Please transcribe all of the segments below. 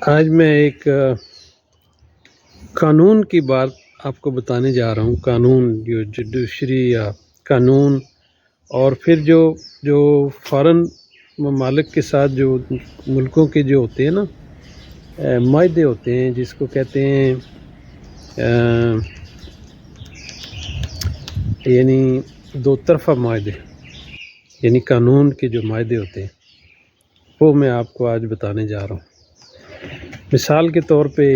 آج میں ایک قانون کی بات آپ کو بتانے جا رہا ہوں. قانون جو جوڈیشری یا قانون، اور پھر جو فارن ممالک کے ساتھ جو ملکوں کے جو ہوتے ہیں نا معاہدے ہوتے ہیں، جس کو کہتے ہیں یعنی دو طرفہ معاہدے، یعنی قانون کے جو معاہدے ہوتے ہیں، وہ میں آپ کو آج بتانے جا رہا ہوں. مثال کے طور پہ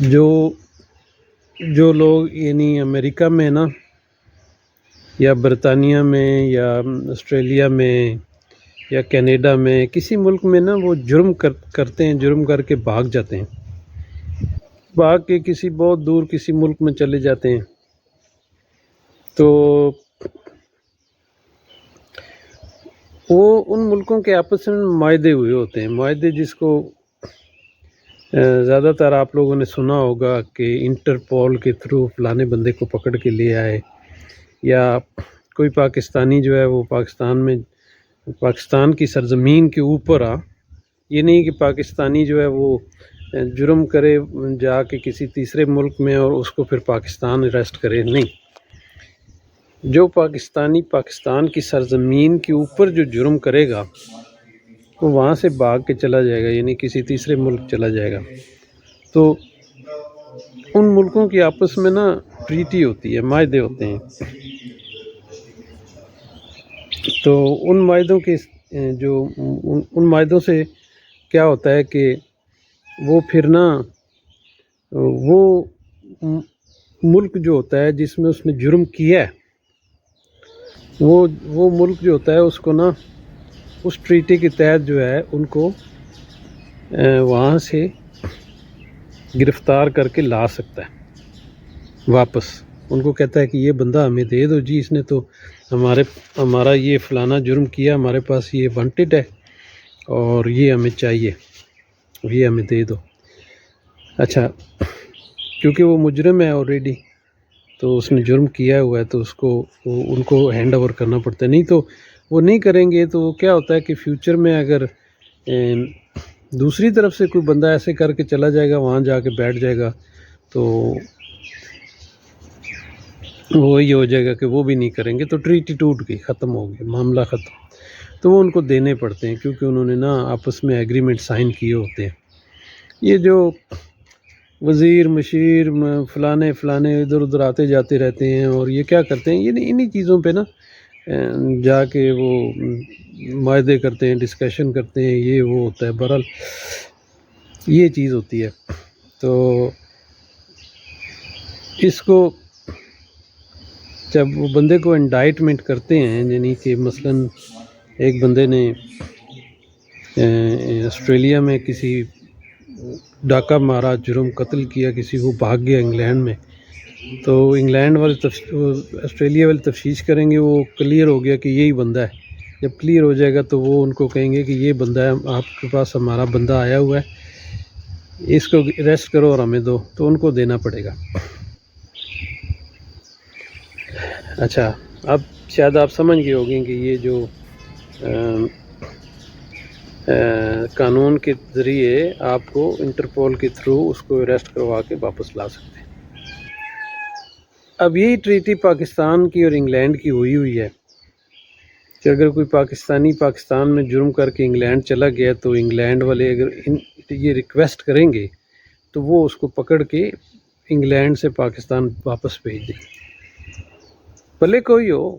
جو لوگ یعنی امریکہ میں نا، یا برطانیہ میں، یا آسٹریلیا میں، یا کینیڈا میں، کسی ملک میں نا وہ جرم کرتے ہیں، جرم کر کے بھاگ جاتے ہیں، بھاگ کے کسی بہت دور کسی ملک میں چلے جاتے ہیں. تو وہ ان ملکوں کے آپس میں معاہدے ہوئے ہوتے ہیں. معاہدے جس کو زیادہ تر آپ لوگوں نے سنا ہوگا کہ انٹرپول کے تھرو فلانے بندے کو پکڑ کے لے آئے، یا کوئی پاکستانی جو ہے وہ پاکستان کی سرزمین کے اوپر یہ نہیں کہ پاکستانی جو ہے وہ جرم کرے جا کے کسی تیسرے ملک میں اور اس کو پھر پاکستان اریسٹ کرے. نہیں، جو پاکستانی پاکستان کی سرزمین کے اوپر جو جرم کرے گا وہ وہاں سے بھاگ کے چلا جائے گا، یعنی کسی تیسرے ملک چلا جائے گا. تو ان ملکوں کی آپس میں نا ٹریٹی ہوتی ہے، معاہدے ہوتے ہیں. تو ان معاہدوں سے کیا ہوتا ہے کہ وہ پھر نا وہ ملک جو ہوتا ہے جس میں اس نے جرم کیا ہے، وہ ملک جو ہوتا ہے اس کو نا اس ٹریٹی کے تحت جو ہے ان کو وہاں سے گرفتار کر کے لا سکتا ہے واپس. ان کو کہتا ہے کہ یہ بندہ ہمیں دے دو جی، اس نے تو ہمارا یہ فلانا جرم کیا، ہمارے پاس یہ وانٹڈ ہے اور یہ ہمیں چاہیے، یہ ہمیں دے دو. اچھا، کیونکہ وہ مجرم ہے آلریڈی، تو اس نے جرم کیا ہوا ہے، تو ان کو ہینڈ اوور کرنا پڑتا ہے. نہیں تو وہ نہیں کریں گے تو کیا ہوتا ہے کہ فیوچر میں اگر دوسری طرف سے کوئی بندہ ایسے کر کے چلا جائے گا، وہاں جا کے بیٹھ جائے گا، تو وہی ہو جائے گا کہ وہ بھی نہیں کریں گے، تو ٹریٹی ٹوٹ گئی، ختم ہو گیا، معاملہ ختم. تو وہ ان کو دینے پڑتے ہیں کیونکہ انہوں نے نا آپس میں ایگریمنٹ سائن کیے ہوتے ہیں. یہ جو وزیر مشیر فلانے ادھر ادھر آتے جاتے رہتے ہیں، اور یہ کیا کرتے ہیں، یہ انہی چیزوں پہ نا جا کے وہ معاہدے کرتے ہیں، ڈسکشن کرتے ہیں، یہ وہ ہوتا ہے. بہرحال یہ چیز ہوتی ہے. تو اس کو جب وہ بندے کو انڈائٹمنٹ کرتے ہیں، یعنی کہ مثلاً ایک بندے نے آسٹریلیا میں کسی ڈاکہ مارا، جرم قتل کیا کسی کو، بھاگ گیا انگلینڈ میں، تو انگلینڈ والے آسٹریلیا والے تفتیش کریں گے، وہ کلیئر ہو گیا کہ یہی بندہ ہے. جب کلیئر ہو جائے گا تو وہ ان کو کہیں گے کہ یہ بندہ ہے، آپ کے پاس ہمارا بندہ آیا ہوا ہے، اس کو اریسٹ کرو اور ہمیں دو، تو ان کو دینا پڑے گا. اچھا، اب شاید آپ سمجھ گئے ہوگی کہ یہ جو قانون کے ذریعے آپ کو انٹرپول کے تھرو اس کو اریسٹ کروا کے واپس لا سکتے ہیں. اب یہی ٹریٹی پاکستان کی اور انگلینڈ کی ہوئی ہے کہ اگر کوئی پاکستانی پاکستان میں جرم کر کے انگلینڈ چلا گیا، تو انگلینڈ والے اگر یہ ریکویسٹ کریں گے تو وہ اس کو پکڑ کے انگلینڈ سے پاکستان واپس بھیج دیں، بھلے کوئی ہو.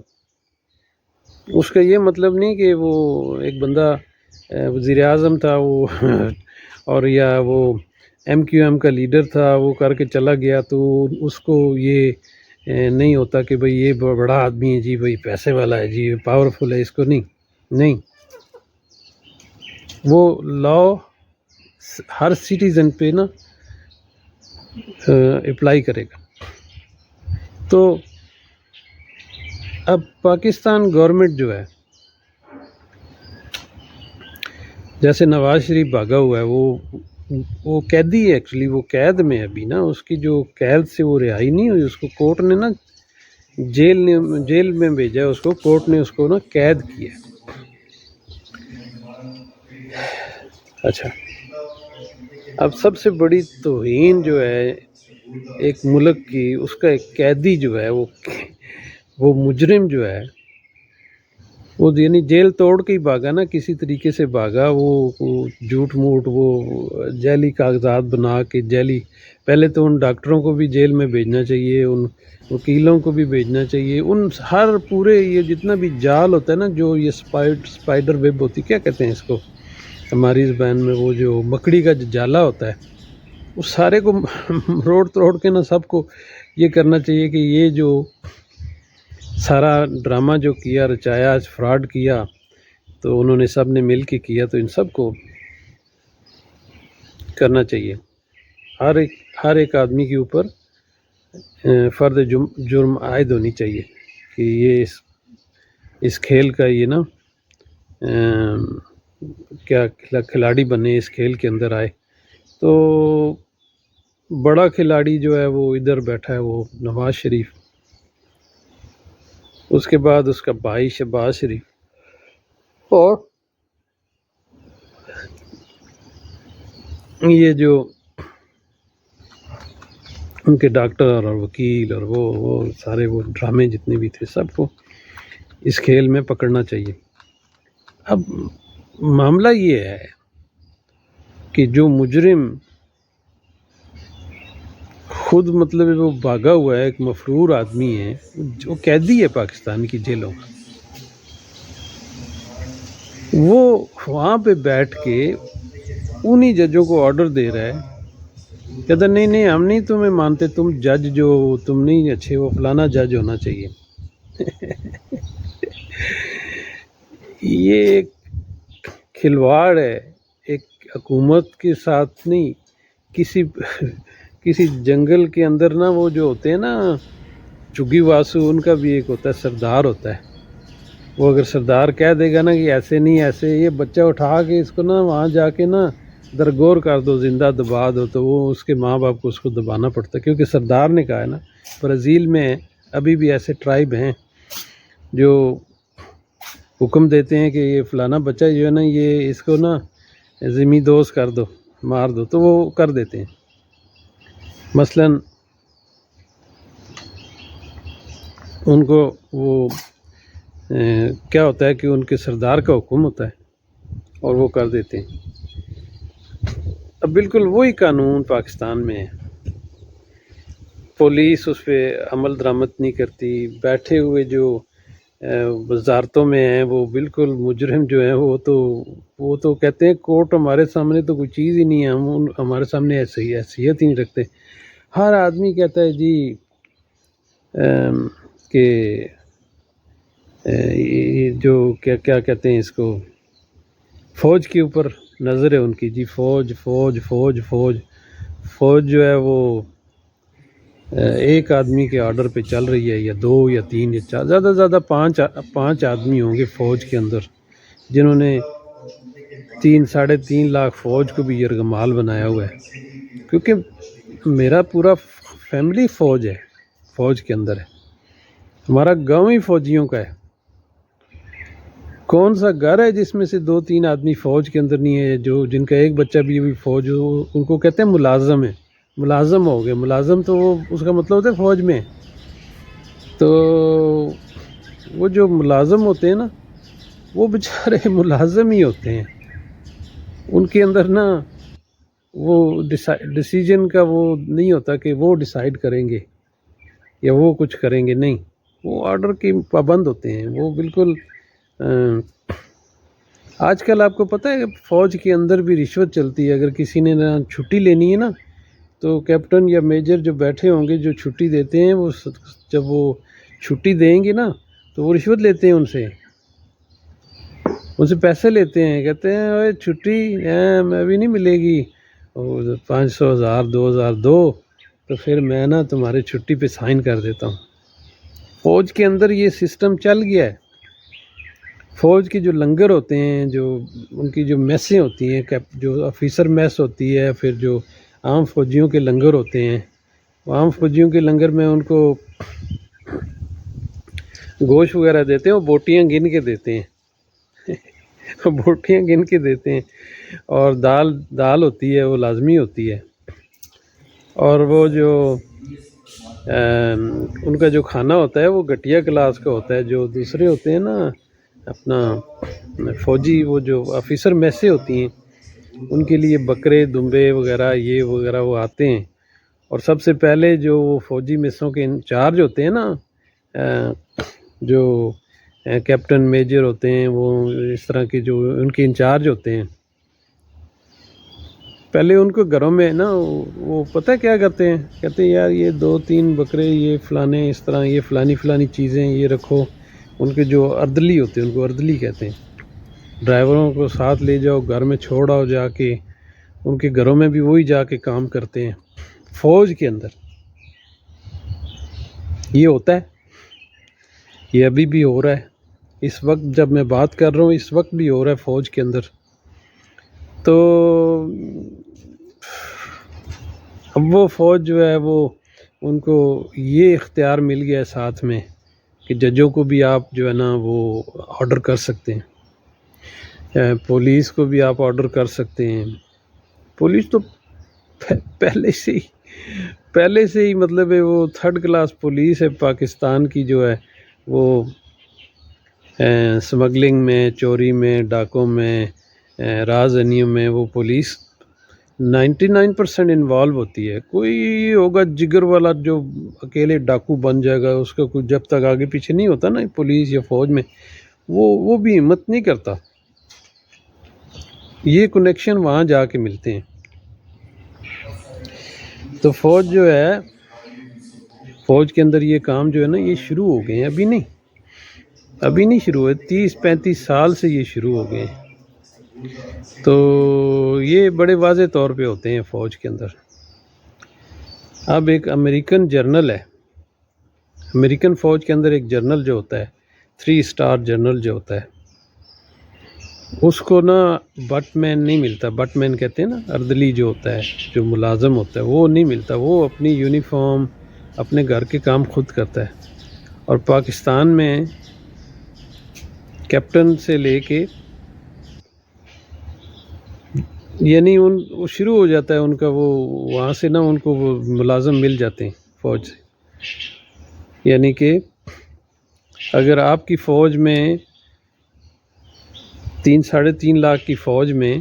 اس کا یہ مطلب نہیں کہ وہ ایک بندہ وزیر اعظم تھا وہ اور یا وہ MQM کا لیڈر تھا، وہ کر کے چلا گیا، تو اس کو یہ نہیں ہوتا کہ بھئی یہ بڑا آدمی ہے جی، بھئی پیسے والا ہے جی، پاورفل ہے، اس کو نہیں. وہ لا ہر سٹیزن پہ نا اپلائی کرے گا. تو اب پاکستان گورنمنٹ جو ہے، جیسے نواز شریف بھاگا ہوا ہے، وہ قیدی ہے، ایکچولی وہ قید میں ہے ابھی نا، اس کی جو قید سے وہ رہائی نہیں ہوئی، اس کو کورٹ نے نا جیل میں بھیجا ہے، اس کو کورٹ نے اس کو نا قید کیا ہے. اچھا، اب سب سے بڑی توہین جو ہے ایک ملک کی، اس کا ایک قیدی جو ہے وہ مجرم جو ہے وہ یعنی جیل توڑ کے ہی بھاگا نا، کسی طریقے سے بھاگا، وہ جھوٹ موٹ، وہ جعلی کاغذات بنا کے جعلی، پہلے تو ان ڈاکٹروں کو بھی جیل میں بھیجنا چاہیے، ان وکیلوں کو بھی بھیجنا چاہیے، ان ہر پورے یہ جتنا بھی جال ہوتا ہے نا، جو یہ اسپائڈر ویب ہوتی، کیا کہتے ہیں اس کو ہماری زبان میں، وہ جو مکڑی کا جو جالا ہوتا ہے، اس سارے کو روڑ توڑ کے نا سب کو یہ کرنا چاہیے کہ یہ جو سارا ڈرامہ جو کیا، رچایا، فراڈ کیا، تو انہوں نے سب نے مل کے کیا، تو ان سب کو کرنا چاہیے، ہر ایک آدمی کے اوپر فرد جرم عائد ہونی چاہیے کہ یہ اس کھیل کا یہ نا کیا کھلاڑی بنے، اس کھیل کے اندر آئے۔ تو بڑا کھلاڑی جو ہے وہ ادھر بیٹھا ہے، وہ نواز شریف، اس کے بعد اس کا بھائی شہباز شریف، اور یہ جو ان کے ڈاکٹر اور وکیل اور وہ سارے وہ ڈرامے جتنے بھی تھے، سب کو اس کھیل میں پکڑنا چاہیے۔ اب معاملہ یہ ہے کہ جو مجرم خود مطلب وہ بھاگا ہوا ہے، ایک مفرور آدمی ہے، جو قیدی ہے پاکستان کی جیلوں میں، وہ وہاں پہ بیٹھ کے انہی ججوں کو آرڈر دے رہا ہے، کہتا نہیں نہیں ہم نہیں تمہیں مانتے، تم جج جو تم نہیں اچھے، وہ فلانا جج ہونا چاہیے۔ یہ ایک کھلواڑ ہے، ایک حکومت کے ساتھ نہیں، کسی جنگل کے اندر نا، وہ جو ہوتے ہیں نا چگی واسو، ان کا بھی ایک ہوتا ہے سردار ہوتا ہے، وہ اگر سردار کہہ دے گا نا کہ ایسے نہیں ایسے، یہ بچہ اٹھا کے اس کو نا وہاں جا کے نا درگور کر دو، زندہ دبا دو، تو وہ اس کے ماں باپ کو اس کو دبانا پڑتا ہے، کیونکہ سردار نے کہا ہے نا۔ برازیل میں ابھی بھی ایسے ٹرائب ہیں جو حکم دیتے ہیں کہ یہ فلانا بچہ جو ہے نا، یہ اس کو نا زمین دوز کر دو، مار دو، تو وہ کر دیتے ہیں۔ مثلاً ان کو وہ کیا ہوتا ہے کہ ان کے سردار کا حکم ہوتا ہے اور وہ کر دیتے ہیں۔ اب بالکل وہی قانون پاکستان میں ہے، پولیس اس پہ عمل درآمد نہیں کرتی، بیٹھے ہوئے جو وزارتوں میں ہیں وہ بالکل مجرم جو ہیں، وہ تو کہتے ہیں کورٹ ہمارے سامنے تو کوئی چیز ہی نہیں ہے، ہم ہمارے سامنے حیثیت ہی نہیں رکھتے۔ ہر آدمی کہتا ہے جی کہ جو کیا کہتے ہیں اس کو، فوج کے اوپر نظر ہے ان کی، جی فوج فوج فوج فوج فوج جو ہے وہ ایک آدمی کے آرڈر پہ چل رہی ہے، یا دو یا تین یا چار، زیادہ سے زیادہ پانچ آدمی ہوں گے فوج کے اندر، جنہوں نے 3.5 لاکھ فوج کو بھی یرغمال بنایا ہوا ہے، کیونکہ میرا پورا فیملی فوج ہے، فوج کے اندر ہے، ہمارا گاؤں ہی فوجیوں کا ہے۔ کون سا گھر ہے جس میں سے 2-3 آدمی فوج کے اندر نہیں ہے، جو جن کا ایک بچہ بھی فوج ہو، ان کو کہتے ہیں ملازم ہے، ملازم ہو گئے، ملازم تو وہ اس کا مطلب ہوتا ہے فوج میں۔ تو وہ جو ملازم ہوتے ہیں نا، وہ بیچارے ملازم ہی ہوتے ہیں، ان کے اندر نا وہ ڈیسیجن کا وہ نہیں ہوتا کہ وہ ڈیسائیڈ کریں گے یا وہ کچھ کریں گے، نہیں، وہ آرڈر کی پابند ہوتے ہیں، وہ بالکل۔ آج کل آپ کو پتہ ہے کہ فوج کے اندر بھی رشوت چلتی ہے، اگر کسی نے نا چھٹی لینی ہے نا، تو کیپٹن یا میجر جو بیٹھے ہوں گے، جو چھٹی دیتے ہیں، وہ جب وہ چھٹی دیں گے نا تو وہ رشوت لیتے ہیں، ان سے پیسے لیتے ہیں، کہتے ہیں اوے چھٹی میں بھی نہیں ملے گی، 500 1000 2000 دو، تو پھر میں نا تمہارے چھٹی پہ سائن کر دیتا ہوں۔ فوج کے اندر یہ سسٹم چل گیا ہے۔ فوج کے جو لنگر ہوتے ہیں، جو ان کی جو میسیں ہوتی ہیں، جو آفیسر میس ہوتی ہے، پھر جو عام فوجیوں کے لنگر ہوتے ہیں، عام فوجیوں کے لنگر میں ان کو گوشت وغیرہ دیتے ہیں، وہ بوٹیاں گن کے دیتے ہیں، بوٹیاں گن کے دیتے ہیں، اور دال ہوتی ہے وہ لازمی ہوتی ہے، اور وہ جو ان کا جو کھانا ہوتا ہے وہ گھٹیا کلاس کا ہوتا ہے. جو دوسرے ہوتے ہیں نا اپنا فوجی، وہ جو آفیسر میسیں ہوتی ہیں، ان کے لیے بکرے دمبے وغیرہ یہ وغیرہ وہ آتے ہیں. اور سب سے پہلے جو وہ فوجی میسوں کے انچارج ہوتے ہیں نا، جو کیپٹن میجر ہوتے ہیں، وہ اس طرح کے جو ان کے انچارج ہوتے ہیں، پہلے ان کو گھروں میں نا وہ پتہ کیا کرتے ہیں، کہتے ہیں یار یہ 2-3 بکرے، یہ فلانے اس طرح، یہ فلانی چیزیں یہ رکھو. ان کے جو اردلی ہوتے ہیں ان کو اردلی کہتے ہیں. ڈرائیوروں کو ساتھ لے جاؤ، گھر میں چھوڑ آؤ جا کے. ان کے گھروں میں بھی وہی جا کے کام کرتے ہیں. فوج کے اندر یہ ہوتا ہے، یہ ابھی بھی ہو رہا ہے. اس وقت جب میں بات کر رہا ہوں اس وقت بھی ہو رہا ہے فوج کے اندر. تو اب وہ فوج جو ہے وہ ان کو یہ اختیار مل گیا ہے ساتھ میں کہ ججوں کو بھی آپ جو ہے نا وہ آرڈر کر سکتے ہیں، پولیس کو بھی آپ آرڈر کر سکتے ہیں. پولیس تو پہلے سے ہی مطلب ہے وہ 3rd کلاس پولیس ہے پاکستان کی، جو ہے وہ سمگلنگ میں، چوری میں، ڈاکوں میں، رازداریوں میں وہ پولیس 99% انوالو ہوتی ہے. کوئی ہوگا جگر والا جو اکیلے ڈاکو بن جائے گا، اس کا کوئی جب تک آگے پیچھے نہیں ہوتا نا پولیس یا فوج میں، وہ بھی ہمت نہیں کرتا. یہ کنیکشن وہاں جا کے ملتے ہیں. تو فوج جو ہے، فوج کے اندر یہ کام جو ہے نا یہ شروع ہو گئے ہیں، ابھی نہیں شروع ہوئے، 30-35 سال سے یہ شروع ہو گئے ہیں. تو یہ بڑے واضح طور پہ ہوتے ہیں فوج کے اندر. اب ایک امریکن جرنل ہے، امریکن فوج کے اندر ایک جرنل جو ہوتا ہے، 3 اسٹار جرنل جو ہوتا ہے، اس کو نا بٹ مین نہیں ملتا. بٹ مین کہتے ہیں نا اردلی جو ہوتا ہے، جو ملازم ہوتا ہے، وہ نہیں ملتا. وہ اپنی یونیفارم، اپنے گھر کے کام خود کرتا ہے. اور پاکستان میں کیپٹن سے لے کے یعنی وہ شروع ہو جاتا ہے ان کا، وہ وہاں سے نا ان کو وہ ملازم مل جاتے ہیں فوج سے. یعنی کہ اگر آپ کی فوج میں 3-3.5 لاکھ کی فوج میں،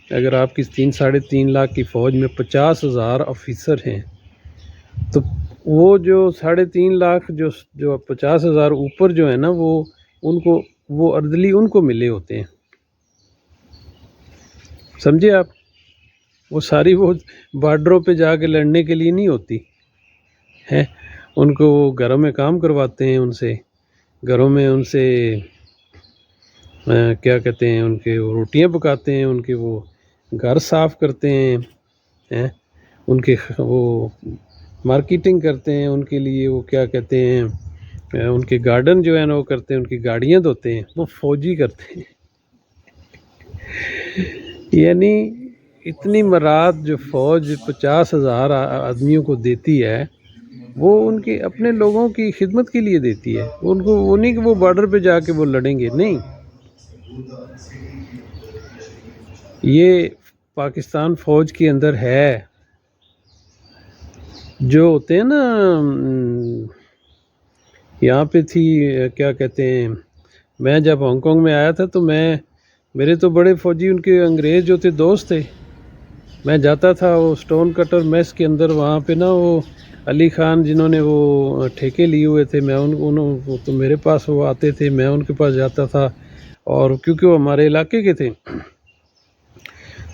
اگر آپ کی 3-3.5 لاکھ کی فوج میں 50,000 آفیسر ہیں، تو وہ جو 3.5 لاکھ جو 50,000 اوپر جو ہے نا، وہ ان کو وہ اردلی ان کو ملے ہوتے ہیں. سمجھے آپ؟ وہ ساری وہ بارڈروں پہ جا کے لڑنے کے لیے نہیں ہوتی ہے. ان کو وہ گھروں میں کام کرواتے ہیں، ان سے گھروں میں ان سے کیا کہتے ہیں، ان کے روٹیاں پکاتے ہیں، ان کے وہ گھر صاف کرتے ہیں، ان کے وہ مارکیٹنگ کرتے ہیں، ان کے لیے وہ کیا کہتے ہیں، ان کے گارڈن جو ہے نا وہ کرتے ہیں، ان کی گاڑیاں دھوتے ہیں، وہ فوجی کرتے ہیں. یعنی اتنی مراد جو فوج 50,000 آدمیوں کو دیتی ہے، وہ ان کے اپنے لوگوں کی خدمت کے لیے دیتی ہے. ان کو وہ نہیں کہ وہ بارڈر پہ جا کے وہ لڑیں گے، نہیں. یہ پاکستان فوج کے اندر ہے. جو ہوتے ہیں نا یہاں پہ تھی کیا کہتے ہیں، میں جب ہانگ کانگ میں آیا تھا تو میرے تو بڑے فوجی ان کے انگریز جو تھے دوست تھے. میں جاتا تھا وہ سٹون کٹر میس کے اندر، وہاں پہ نا وہ علی خان جنہوں نے وہ ٹھیکے لیے ہوئے تھے، میں تو میرے پاس وہ آتے تھے، میں ان کے پاس جاتا تھا. اور کیونکہ وہ ہمارے علاقے کے تھے،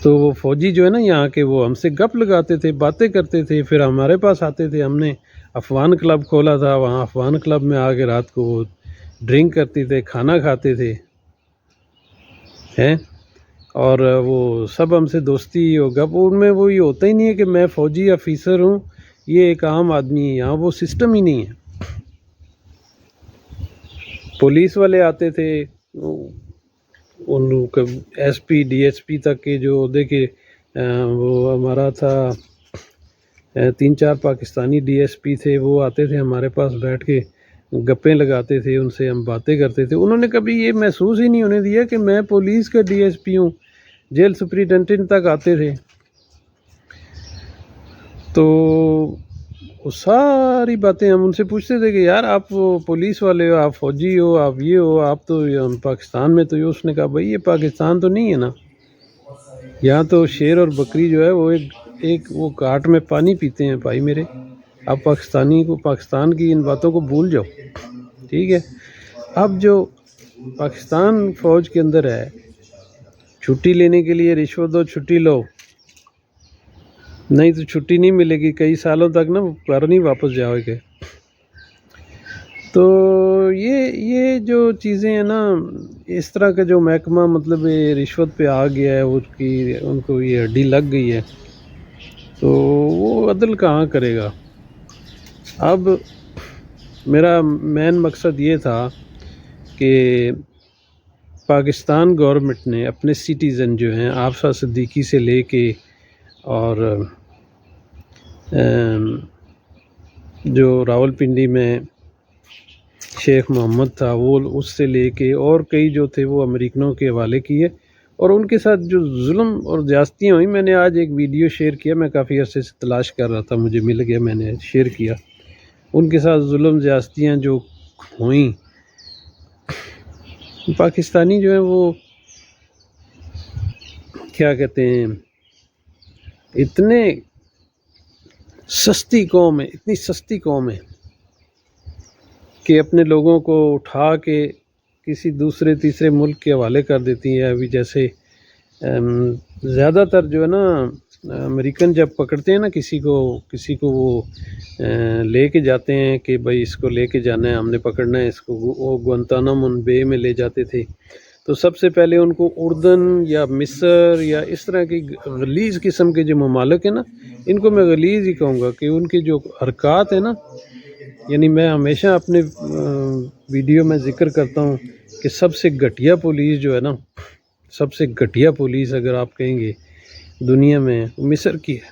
تو وہ فوجی جو ہے نا یہاں کے، وہ ہم سے گپ لگاتے تھے، باتیں کرتے تھے، پھر ہمارے پاس آتے تھے. ہم نے افغان کلب کھولا تھا، وہاں افغان کلب میں آ کے رات کو وہ ڈرنک کرتے تھے، کھانا کھاتے تھے ہیں. اور وہ سب ہم سے دوستی ہو گپ، ان میں وہ یہ ہوتا ہی نہیں ہے کہ میں فوجی آفیسر ہوں، یہ ایک عام آدمی ہے. یہاں وہ سسٹم ہی نہیں ہے. پولیس والے آتے تھے، ان کا S P D S P تک کے جو عہدے کے، وہ ہمارا تھا 3-4 پاکستانی ڈی ایس پی تھے، وہ آتے تھے ہمارے پاس بیٹھ کے گپیں لگاتے تھے، ان سے ہم باتیں کرتے تھے. انہوں نے کبھی یہ محسوس ہی نہیں ہونے دیا کہ میں پولیس کا ڈی ایس پی ہوں. جیل سپرنٹینڈنٹ تک آتے تھے. تو وہ ساری باتیں ہم ان سے پوچھتے تھے کہ یار آپ پولیس والے ہو، آپ فوجی ہو، آپ یہ ہو، آپ تو پاکستان میں. تو یہ اس نے کہا بھائی یہ پاکستان تو نہیں ہے نا، یہاں تو شیر اور بکری جو ہے وہ ایک وہ کاٹ میں پانی پیتے ہیں بھائی میرے. آپ پاکستان کی ان باتوں کو بھول جاؤ. ٹھیک ہے. اب جو پاکستان فوج کے اندر ہے، چھٹی لینے کے لیے رشوت دو چھٹی لو، نہیں تو چھٹی نہیں ملے گی کئی سالوں تک نا، گھر نہیں واپس جاؤ گے. تو یہ جو چیزیں ہیں نا، اس طرح کا جو محکمہ مطلب یہ رشوت پہ آ گیا ہے، ان کو یہ ہڈی لگ گئی ہے، تو وہ عدل کہاں کرے گا. اب میرا مین مقصد یہ تھا کہ پاکستان گورنمنٹ نے اپنے سٹیزن جو ہیں آفصہ صدیقی سے لے کے اور جو راولپنڈی میں شیخ محمد تھا وہ اس سے لے کے اور کئی جو تھے وہ امریکنوں کے حوالے کیے، اور ان کے ساتھ جو ظلم اور زیادتیاں ہوئیں. میں نے آج ایک ویڈیو شیئر کیا، میں کافی عرصے سے تلاش کر رہا تھا، مجھے مل گیا، میں نے شیئر کیا. ان کے ساتھ ظلم زیادتیاں جو ہوئیں، پاکستانی جو ہیں وہ کیا کہتے ہیں، اتنے سستی قوم ہے، اتنی سستی قوم ہے کہ اپنے لوگوں کو اٹھا کے کسی دوسرے تیسرے ملک کے حوالے کر دیتی ہے. ابھی جیسے زیادہ تر جو ہے نا امریکن جب پکڑتے ہیں نا کسی کو وہ لے کے جاتے ہیں کہ بھائی اس کو لے کے جانا ہے، ہم نے پکڑنا ہے اس کو، وہ گوانتانامو بے میں لے جاتے تھے. تو سب سے پہلے ان کو اردن یا مصر یا اس طرح کی غلیظ قسم کے جو ممالک ہیں نا، ان کو میں غلیظ ہی کہوں گا کہ ان کے جو حرکات ہیں نا، یعنی میں ہمیشہ اپنے ویڈیو میں ذکر کرتا ہوں کہ سب سے گھٹیا پولیس جو ہے نا، سب سے گھٹیا پولیس اگر آپ کہیں گے دنیا میں، مصر کی ہے.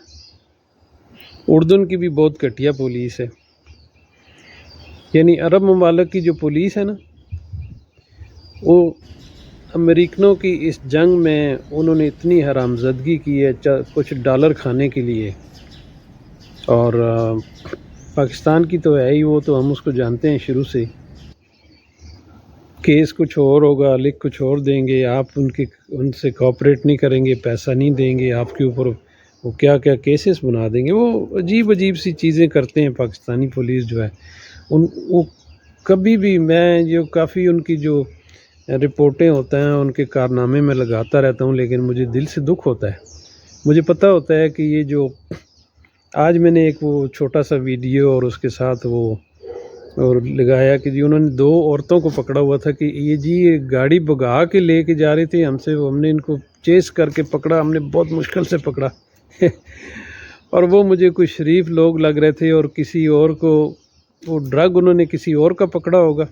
اردن کی بھی بہت گھٹیا پولیس ہے. یعنی عرب ممالک کی جو پولیس ہے نا، وہ امریکنوں کی اس جنگ میں انہوں نے اتنی حرامزدگی کی ہے کچھ ڈالر کھانے کے لیے. اور پاکستان کی تو ہے ہی، وہ تو ہم اس کو جانتے ہیں شروع سے. کیس کچھ اور ہوگا، لکھ کچھ اور دیں گے، آپ ان سے کوآپریٹ نہیں کریں گے، پیسہ نہیں دیں گے آپ کے اوپر، وہ کیا کیا کیسز بنا دیں گے. وہ عجیب سی چیزیں کرتے ہیں پاکستانی پولیس جو ہے. وہ کبھی بھی میں جو کافی ان کی جو رپورٹیں ہوتا ہیں ان کے کارنامے میں لگاتا رہتا ہوں، لیکن مجھے دل سے دکھ ہوتا ہے. مجھے پتہ ہوتا ہے کہ یہ جو آج میں نے ایک وہ چھوٹا سا ویڈیو اور اس کے ساتھ وہ اور لگایا کہ جی انہوں نے 2 عورتوں کو پکڑا ہوا تھا کہ یہ جی گاڑی بھگا کے لے کے جا رہے تھے ہم سے، ہم نے ان کو چیس کر کے پکڑا، ہم نے بہت مشکل سے پکڑا اور وہ مجھے کوئی شریف لوگ لگ رہے تھے، اور کسی اور کو وہ ڈرگ انہوں نے کسی اور کا پکڑا ہوگا،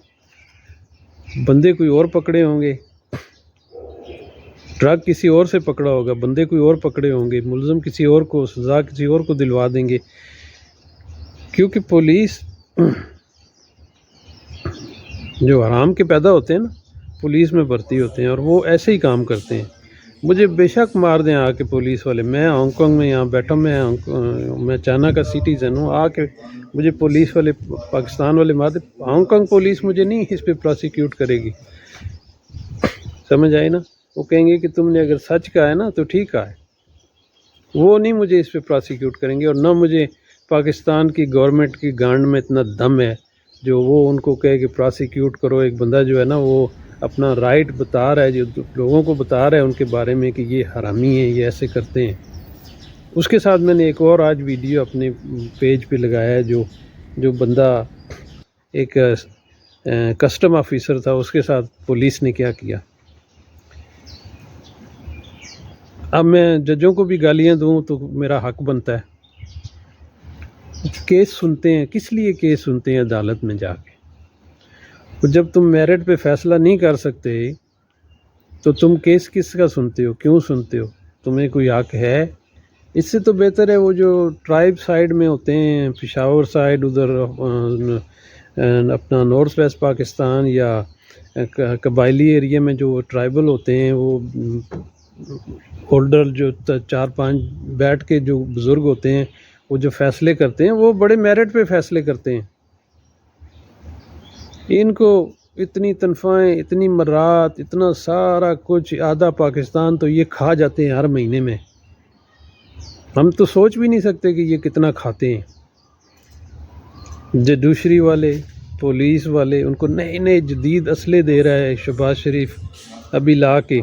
بندے کوئی اور پکڑے ہوں گے، ڈرگ کسی اور سے پکڑا ہوگا، بندے کوئی اور پکڑے ہوں گے، ملزم کسی اور کو، سزا کسی اور کو دلوا دیں گے. کیونکہ پولیس جو حرام کے پیدا ہوتے ہیں نا، پولیس میں بھرتی ہوتے ہیں، اور وہ ایسے ہی کام کرتے ہیں. مجھے بے شک مار دیں آ کے پولیس والے، میں ہانگ کانگ میں یہاں بیٹھا ہوں، میں چائنا کا سٹیزن ہوں، آ کے مجھے پولیس والے پاکستان والے مار دیں. ہانگ کانگ پولیس مجھے نہیں اس پہ پروسیکیوٹ کرے گی، سمجھ آئی نا. وہ کہیں گے کہ تم نے اگر سچ کہا ہے نا تو ٹھیک کہا ہے، وہ نہیں مجھے اس پہ پروسیکیوٹ کریں گے. اور نہ مجھے پاکستان کی گورنمنٹ کی گانڈ میں اتنا دم ہے جو وہ ان کو کہے کہ پروسیکیوٹ کرو. ایک بندہ جو ہے نا وہ اپنا رائٹ بتا رہا ہے، جو لوگوں کو بتا رہا ہے ان کے بارے میں کہ یہ حرامی ہیں، یہ ایسے کرتے ہیں. اس کے ساتھ میں نے ایک اور آج ویڈیو اپنے پیج پہ لگایا ہے، جو بندہ ایک کسٹم آفیسر تھا، اس کے ساتھ پولیس نے کیا کیا. اب میں ججوں کو بھی گالیاں دوں تو میرا حق بنتا ہے. کیس سنتے ہیں، کس لیے کیس سنتے ہیں عدالت میں جا کے؟ جب تم میرٹ پہ فیصلہ نہیں کر سکتے تو تم کیس کس کا سنتے ہو؟ کیوں سنتے ہو؟ تمہیں کوئی حق ہے؟ اس سے تو بہتر ہے وہ جو ٹرائب سائڈ میں ہوتے ہیں، پشاور سائڈ، ادھر اپنا نارتھ ویسٹ پاکستان یا قبائلی ایریا میں جو ٹرائبل ہوتے ہیں وہ ہولڈر جو 4-5 بیٹھ کے جو بزرگ ہوتے ہیں وہ جو فیصلے کرتے ہیں وہ بڑے میرٹ پہ فیصلے کرتے ہیں. ان کو اتنی تنخواہیں، اتنی مرات، اتنا سارا کچھ، آدھا پاکستان تو یہ کھا جاتے ہیں ہر مہینے میں. ہم تو سوچ بھی نہیں سکتے کہ یہ کتنا کھاتے ہیں. جو دوسری والے پولیس والے ان کو نئے نئے جدید اسلحے دے رہا ہے شہباز شریف ابھی لا کے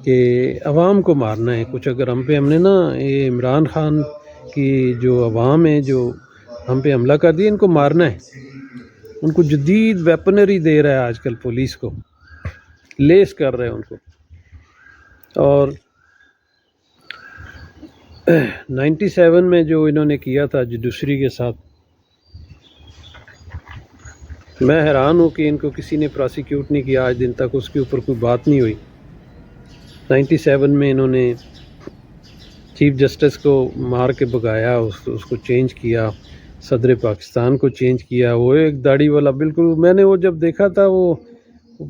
کہ عوام کو مارنا ہے. کچھ اگر ہم نے نا یہ عمران خان کی جو عوام ہے جو ہم پہ حملہ کر دیا، ان کو مارنا ہے. ان کو جدید ویپنری دے رہا ہے آج کل، پولیس کو لیس کر رہے ہیں ان کو. اور 97 میں جو انہوں نے کیا تھا جدوسری کے ساتھ، میں حیران ہوں کہ ان کو کسی نے پراسیکیوٹ نہیں کیا آج دن تک، اس کے اوپر کوئی بات نہیں ہوئی. 97 میں انہوں نے چیف جسٹس کو مار کے بگایا، اس کو چینج کیا، صدر پاکستان کو چینج کیا. وہ ایک داڑھی والا بالکل، میں نے وہ جب دیکھا تھا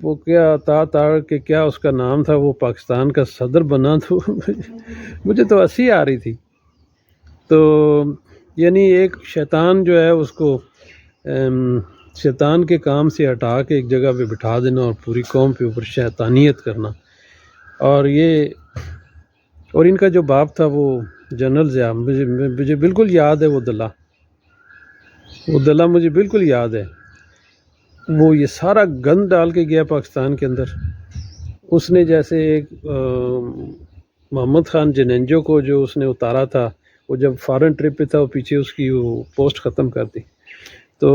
وہ کیا تاڑ کے کیا اس کا نام تھا، وہ پاکستان کا صدر بنا، تو مجھے تو ہنسی آ رہی تھی. تو یعنی ایک شیطان جو ہے اس کو شیطان کے کام سے ہٹا کے ایک جگہ پہ بٹھا دینا اور پوری قوم پہ اوپر شیطانیت کرنا. اور ان کا جو باپ تھا وہ جنرل ضیاء، مجھے بالکل یاد ہے وہ دلہ مجھے بالکل یاد ہے. وہ یہ سارا گند ڈال کے گیا پاکستان کے اندر. اس نے جیسے ایک محمد خان جنینجو کو جو اس نے اتارا تھا، وہ جب فارن ٹرپ پہ تھا، وہ پیچھے اس کی وہ پوسٹ ختم کر دی، تو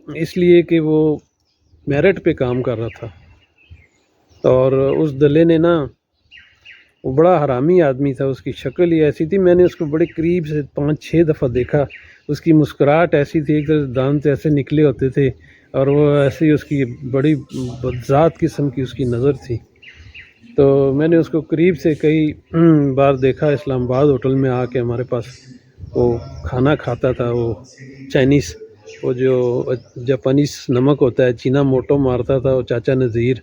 اس لیے کہ وہ میرٹ پہ کام کر رہا تھا. اور اس دلے نے نا، وہ بڑا حرامی آدمی تھا، اس کی شکل ہی ایسی تھی. میں نے اس کو بڑے قریب سے 5-6 دفعہ دیکھا. اس کی مسکراہٹ ایسی تھی، ایک طرح دانت ایسے نکلے ہوتے تھے، اور وہ ایسی اس کی بڑی بدذات قسم کی اس کی نظر تھی. تو میں نے اس کو قریب سے کئی بار دیکھا اسلام آباد ہوٹل میں آ کے ہمارے پاس وہ کھانا کھاتا تھا، وہ چائنیز، وہ جو جاپانیز نمک ہوتا ہے، چینا موٹو مارتا تھا وہ چاچا نذیر.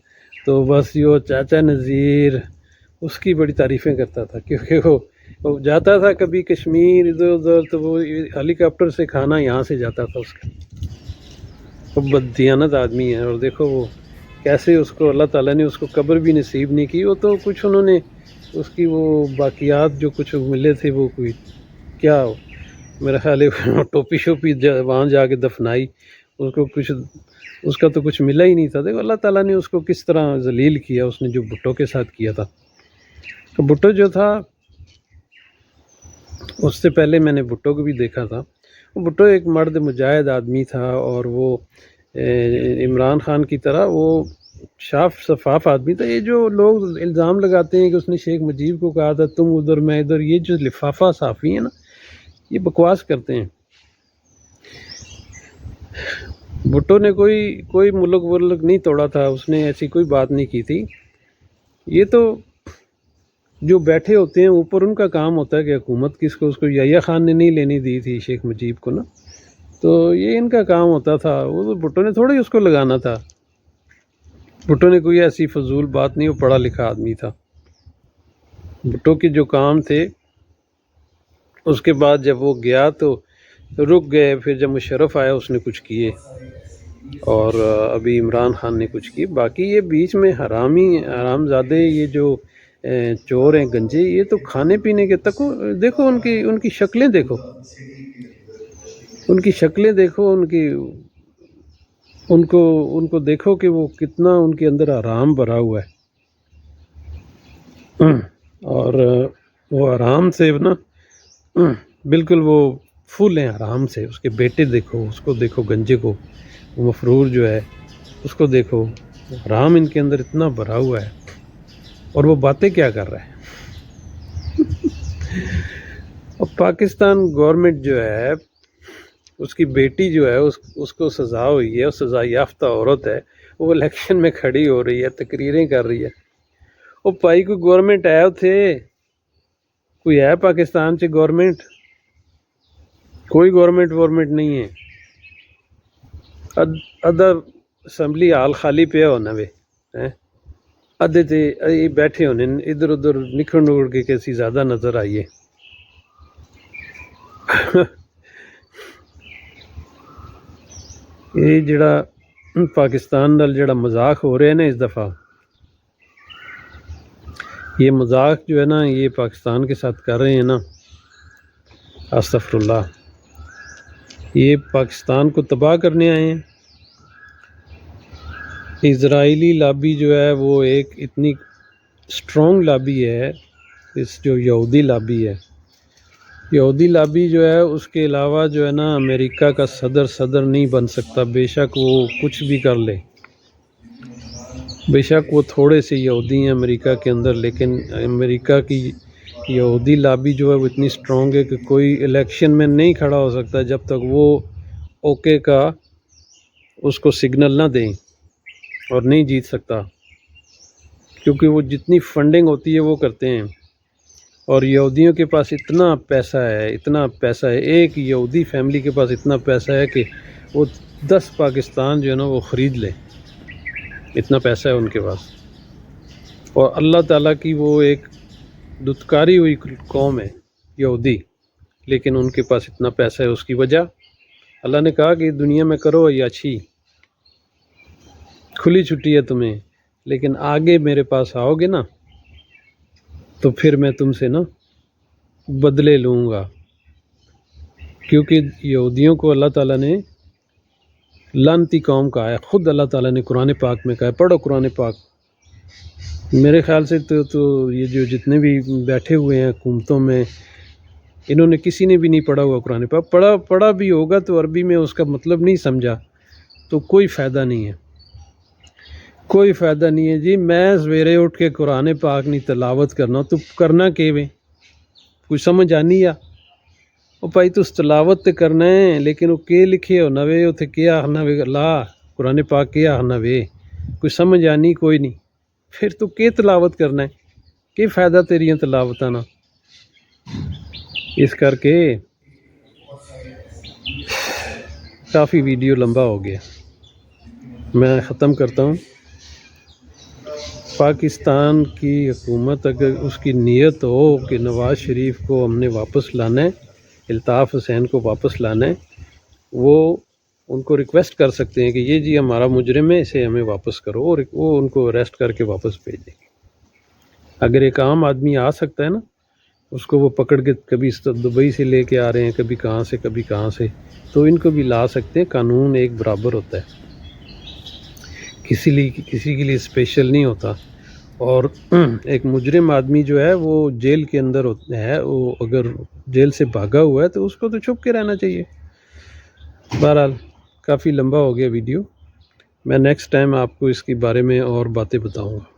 تو بس یہ چاچا نذیر اس کی بڑی تعریفیں کرتا تھا، کیونکہ وہ جاتا تھا کبھی کشمیر ادھر ادھر، تو وہ ہیلی کاپٹر سے کھانا یہاں سے جاتا تھا اس کا. وہ بددیانت آدمی ہے. اور دیکھو وہ کیسے اس کو اللہ تعالیٰ نے اس کو قبر بھی نصیب نہیں کی. وہ تو کچھ انہوں نے اس کی وہ باقیات جو کچھ ملے تھے، وہ کوئی کیا میرا خیال ہے ٹوپی شوپی وہاں جا کے دفنائی، اس کو کچھ، اس کا تو کچھ ملا ہی نہیں تھا. دیکھو اللہ تعالیٰ نے اس کو کس طرح ذلیل کیا، اس نے جو بھٹو کے ساتھ کیا تھا. تو بھٹو جو تھا، اس سے پہلے میں نے بھٹو کو بھی دیکھا تھا. وہ بھٹو ایک مرد مجاہد آدمی تھا، اور وہ عمران خان کی طرح وہ صاف شفاف آدمی تھا. یہ جو لوگ الزام لگاتے ہیں کہ اس نے شیخ مجیب کو کہا تھا تم ادھر میں ادھر، یہ جو لفافہ صحافی ہیں نا، یہ بکواس کرتے ہیں. بھٹو نے کوئی ملک نہیں توڑا تھا، اس نے ایسی کوئی بات نہیں کی تھی. یہ تو جو بیٹھے ہوتے ہیں اوپر، ان کا کام ہوتا ہے کہ حکومت کس کو، اس کو یحییٰ خان نے نہیں لینی دی تھی شیخ مجیب کو نا، تو یہ ان کا کام ہوتا تھا. وہ تو بھٹو نے تھوڑی اس کو لگانا تھا. بھٹو نے کوئی ایسی فضول بات نہیں، وہ پڑھا لکھا آدمی تھا. بھٹو کے جو کام تھے، اس کے بعد جب وہ گیا تو رک گئے. پھر جب مشرف آیا اس نے کچھ کیے، اور ابھی عمران خان نے کچھ کیے. باقی یہ بیچ میں حرام زادے، یہ جو چور ہیں گنجے، یہ تو کھانے پینے کے تک دیکھو ان کی شکلیں دیکھو، ان کی شکلیں دیکھو، ان کو دیکھو کہ وہ کتنا ان کے اندر حرام بھرا ہوا ہے. اور وہ حرام سے نا بالکل وہ فل ہیں حرام سے. اس کے بیٹے دیکھو، اس کو دیکھو گنجے کو، وہ مفرور جو ہے اس کو دیکھو، حرام ان کے اندر اتنا بھرا ہوا ہے. اور وہ باتیں کیا کر رہا ہے. اور پاکستان گورنمنٹ جو ہے، اس کی بیٹی جو ہے اس کو سزا ہوئی ہے، وہ سزا یافتہ عورت ہے، وہ الیکشن میں کھڑی ہو رہی ہے، تقریریں کر رہی ہے. وہ پائی کوئی گورنمنٹ ہے اتھے، کوئی ہے پاکستان سے گورنمنٹ؟ کوئی گورنمنٹ نہیں ہے. ادھا اسمبلی ہال خالی پیا ہونا وے ہیں، ادھے تے یہ بیٹھے ہونے ادھر ادھر نکھڑ نکڑ کے کسی زیادہ نظر آئیے. یہ جڑا پاکستان نال جڑا مذاق ہو رہا ہے نا اس دفعہ، یہ مذاق جو ہے نا یہ پاکستان کے ساتھ کر رہے ہیں نا، استغفر اللہ، یہ پاکستان کو تباہ کرنے آئے ہیں. اسرائیلی لابی جو ہے وہ ایک اتنی اسٹرانگ لابی ہے، اس جو یہودی لابی ہے، یہودی لابی جو ہے اس کے علاوہ جو ہے نا امریکہ کا صدر نہیں بن سکتا، بے شک وہ کچھ بھی کر لے. بے شک وہ تھوڑے سے یہودی ہیں امریکہ کے اندر، لیکن امریکہ کی یہودی لابی جو ہے وہ اتنی اسٹرانگ ہے کہ کوئی الیکشن میں نہیں کھڑا ہو سکتا جب تک وہ اوکے کا اس کو سگنل نہ دیں، اور نہیں جیت سکتا، کیونکہ وہ جتنی فنڈنگ ہوتی ہے وہ کرتے ہیں. اور یہودیوں کے پاس اتنا پیسہ ہے، ایک یہودی فیملی کے پاس اتنا پیسہ ہے کہ وہ 10 پاکستان جو ہے نا وہ خرید لے، اتنا پیسہ ہے ان کے پاس. اور اللہ تعالیٰ کی وہ ایک دتکاری ہوئی قوم ہے یہودی، لیکن ان کے پاس اتنا پیسہ ہے. اس کی وجہ اللہ نے کہا کہ دنیا میں کرو یہ اچھی کھلی چھٹی ہے تمہیں، لیکن آگے میرے پاس آؤ گے نا تو پھر میں تم سے نا بدلے لوں گا. کیونکہ یہودیوں کو اللہ تعالیٰ نے لعنتی قوم کہا ہے، خود اللہ تعالیٰ نے قرآن پاک میں کہا ہے. پڑھو قرآن پاک. میرے خیال سے تو یہ جو جتنے بھی بیٹھے ہوئے ہیں حکومتوں میں، انہوں نے کسی نے بھی نہیں پڑھا ہوا قرآن پاک. پڑھا بھی ہوگا تو عربی میں اس کا مطلب نہیں سمجھا تو کوئی فائدہ نہیں ہے، کوئی فائدہ نہیں ہے. جی میں سویرے اٹھ کے قرآن پاک نہیں تلاوت کرنا تو کرنا کیویں؟ کوئی سمجھ آنی آ وہ بھائی تو تلاوت تے کرنا ہے، لیکن وہ کے لکھے ہونا وے اتنے کیا آخنا وے اللہ قرآن پاک کیا آخنا وے، کوئی سمجھ آنی کوئی نہیں. پھر تو کے تلاوت کرنا ہے، کہ فائدہ تیریاں تلاوتاں نا. اس کر کے کافی ویڈیو لمبا ہو گیا، میں ختم کرتا ہوں. پاکستان کی حکومت اگر اس کی نیت ہو کہ نواز شریف کو ہم نے واپس لانا ہے، الطاف حسین کو واپس لانا ہے، وہ ان کو ریکویسٹ کر سکتے ہیں کہ یہ جی ہمارا مجرم ہے، اسے ہمیں واپس کرو، اور وہ ان کو اریسٹ کر کے واپس بھیج دیں گے. اگر ایک عام آدمی آ سکتا ہے نا، اس کو وہ پکڑ کے کبھی دبئی سے لے کے آ رہے ہیں، کبھی کہاں سے، تو ان کو بھی لا سکتے ہیں. قانون ایک برابر ہوتا ہے، کسی کے لیے اسپیشل نہیں ہوتا. اور ایک مجرم آدمی جو ہے وہ جیل کے اندر ہے، وہ اگر جیل سے بھاگا ہوا ہے تو اس کو تو چھپ کے رہنا چاہیے. بہرحال کافی لمبا ہو گیا ویڈیو، میں نیکسٹ ٹائم آپ کو اس کے بارے میں اور باتیں بتاؤں گا.